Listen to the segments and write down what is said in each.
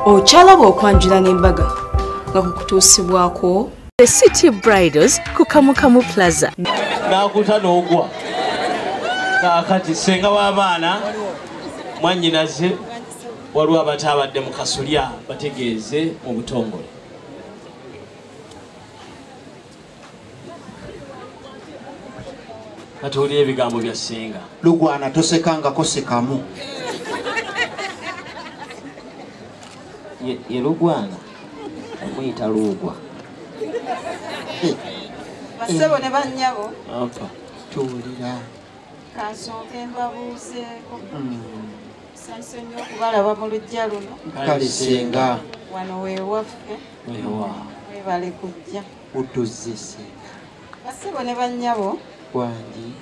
Ochalaba okwanjula n'embaga nga kukutuusibwako The City Bridals ku Kamukamu Plaza. Nakuta n'ogwa kakati senga w'abaana mwannyinaze waliwo abatabadde mu kasolya bategeeze mu butongole. Katuulira ebigambo bya senga. Lugwana tosekangako sekamu. Ye Lugwana amuyita Lugwa. Basebo ne bannyabo. Apa. Tuwulira. Kansooke mbabuuzeeko. Sanso nnyo okubalaba mu lujja luno. Kale senga. Wano weewaffe. Weebale kujja. Utuzze senga. Basebo ne bannyabo. Wangi.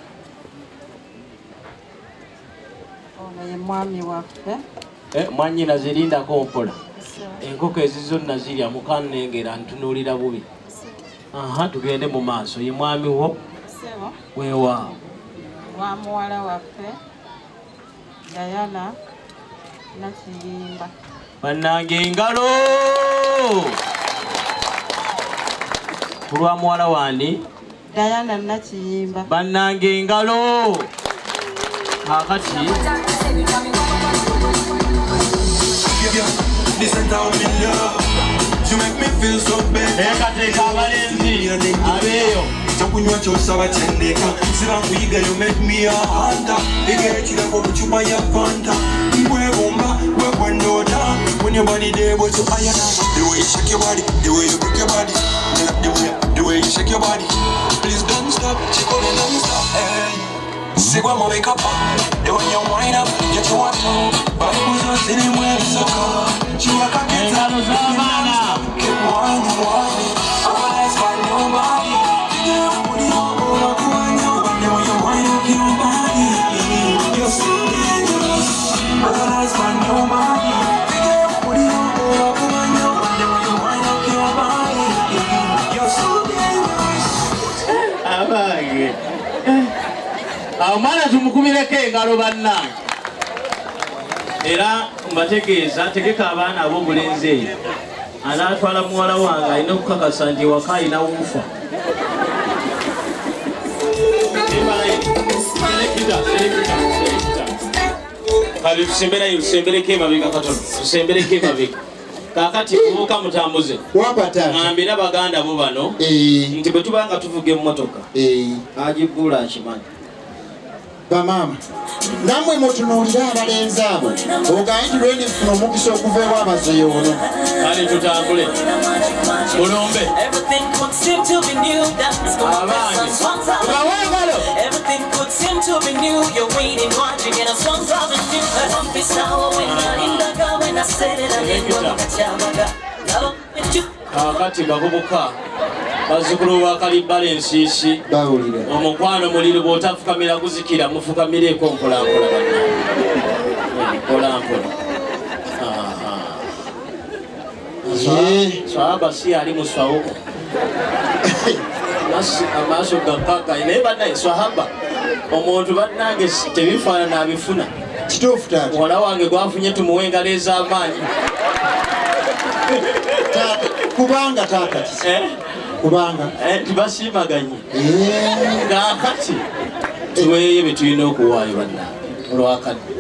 Ono ye mwami waffe. Mwannyinaze lindako mpola. Enkoko ezizo nazirya mukannengera ntunuulira bubi. Aha, tugende mu maaso. Ye mwami wo? Sebo. Weewaawo. Wa muwala waffe Diana Nakiyimba. Bannange engalo! Kulwa muwala wandi? Diana Nakiyimba. Bannange engalo! Kakati teekateeka abalenzi abeeyo. Chakunywa kyosaba kyendeka siba nkuyiga you make me a hunter igerekirako ku kyuma ya fanta mbwegomba bwekwendota when your body there but you iron the way you shake your body the way you break your body the way you shake your body please don't stop shake it non-stop hey sigwa mo wake up the way you wind up get you want to Bibles are sitting where it's so cold you are can't get up keep winding all eyes find nobody Omwana tumukumireko engalo bannange. Era mbategeeza tegeka abaana ab'obulenzi eyo anaatwala muwala wange alina okukakasa nti ewaka alina wuufa. Kale tusembereko emabega katono, tusembereko emabega. Kakati kubuuka mutambuze. Ngambira baganda bo bano nti bwe tuba nga tuvuga emmotoka agibbuula akimanyi. Bamama namwe mutunuulira abalenzi abo ogaye nti lwendi funa omukisa okuva ewa abazeeyo ono. Kale tutambule mulombe abange bawangalo kakati bavubuka bazukulu ba Kalibala ensiisi omukwano muliro bw'otafukamira guzikira mufukamireko mpolampola mpolampola. Swahaba si ali muswawo amaaso gakaka naye bannaye swahaba omuntu bannange tebifaanana abifuna. Kituufu taata. Muwala wange gwafunye tumuwe engalo ez'amaanyi. Kubanga taata kubanga tibasiimaganye ngaakati tuweeyo bye tulina okuwaayo bannange olwakadde.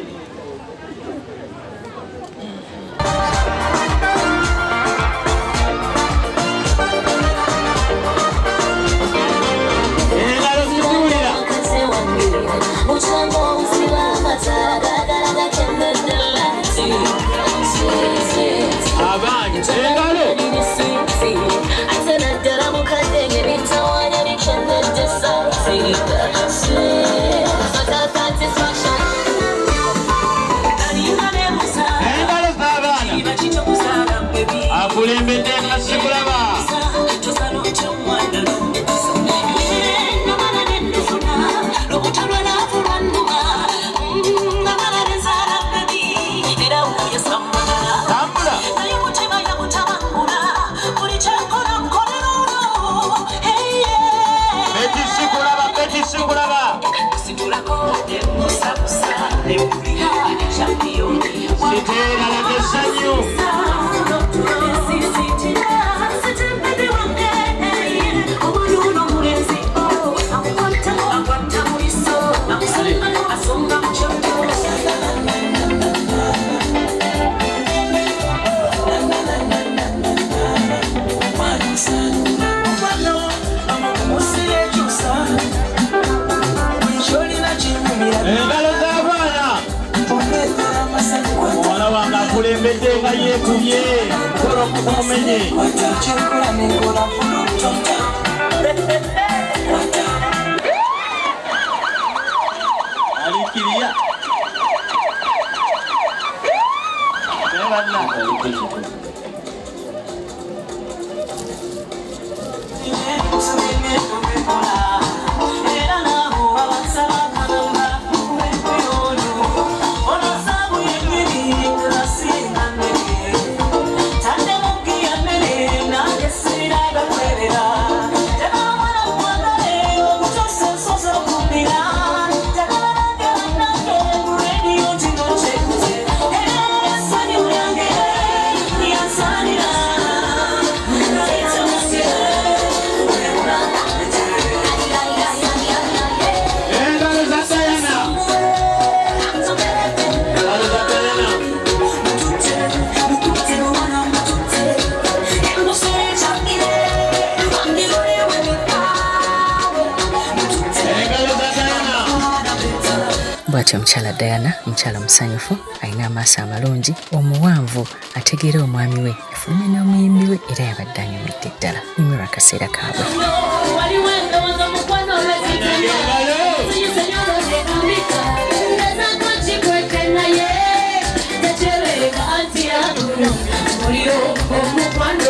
Akulembedde ngasikulaba Sitera la desanyo akulembedde nga yeekubye kola okumumenye alikiriya bw'atyo omukyala Diana omukyala musanyufu alina amaaso amalungi omuwanvu ategeera omwami we efulumya n'omuyimbi we era yabadde anyumidde ddala nyumirwa akaseera kaabwe Omukwano